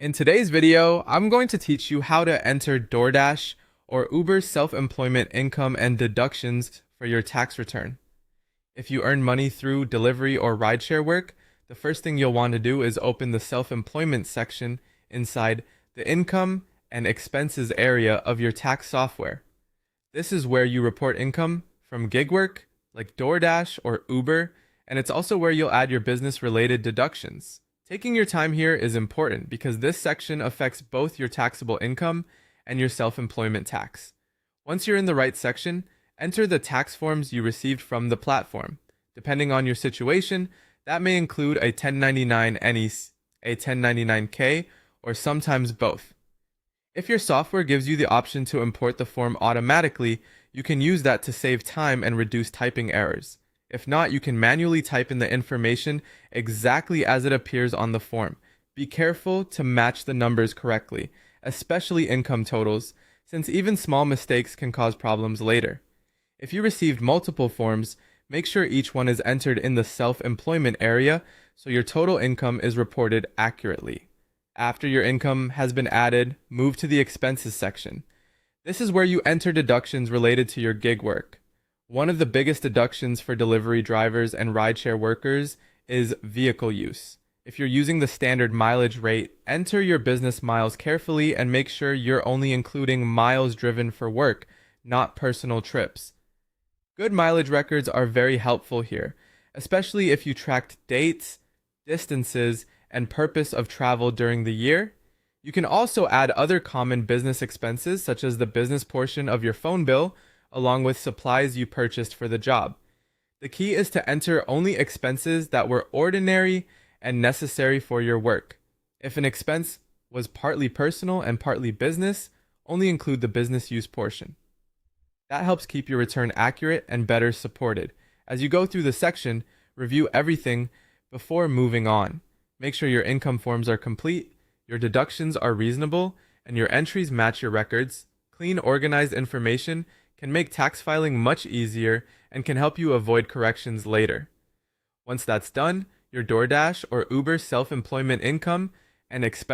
In today's video, I'm going to teach you how to enter Doordash or Uber self-employment income and deductions for your tax return. If you earn money through delivery or rideshare work, the first thing you'll want to do is open the self-employment section inside the income and expenses area of your tax software. This is where you report income from gig work like DoorDash or Uber, and it's also where you'll add your business-related deductions. Taking your time here is important because this section affects both your taxable income and your self-employment tax. Once you're in the right section, enter the tax forms you received from the platform. Depending on your situation, that may include a 1099 NEC, a 1099-K, or sometimes both. If your software gives you the option to import the form automatically, you can use that to save time and reduce typing errors. If not, you can manually type in the information exactly as it appears on the form. Be careful to match the numbers correctly, especially income totals, since even small mistakes can cause problems later. If you received multiple forms, make sure each one is entered in the self-employment area so your total income is reported accurately. After your income has been added, move to the expenses section. This is where you enter deductions related to your gig work. One of the biggest deductions for delivery drivers and rideshare workers is vehicle use. If you're using the standard mileage rate, enter your business miles carefully and make sure you're only including miles driven for work, not personal trips. Good mileage records are very helpful here, especially if you tracked dates, distances, and purpose of travel during the year. You can also add other common business expenses such as the business portion of your phone bill, along with supplies you purchased for the job. The key is to enter only expenses that were ordinary and necessary for your work. If an expense was partly personal and partly business, only include the business use portion. That helps keep your return accurate and better supported. As you go through the section, review everything before moving on. Make sure your income forms are complete, your deductions are reasonable, and your entries match your records. Clean, organized information can make tax filing much easier and can help you avoid corrections later. Once that's done, your DoorDash or Uber self-employment income and expense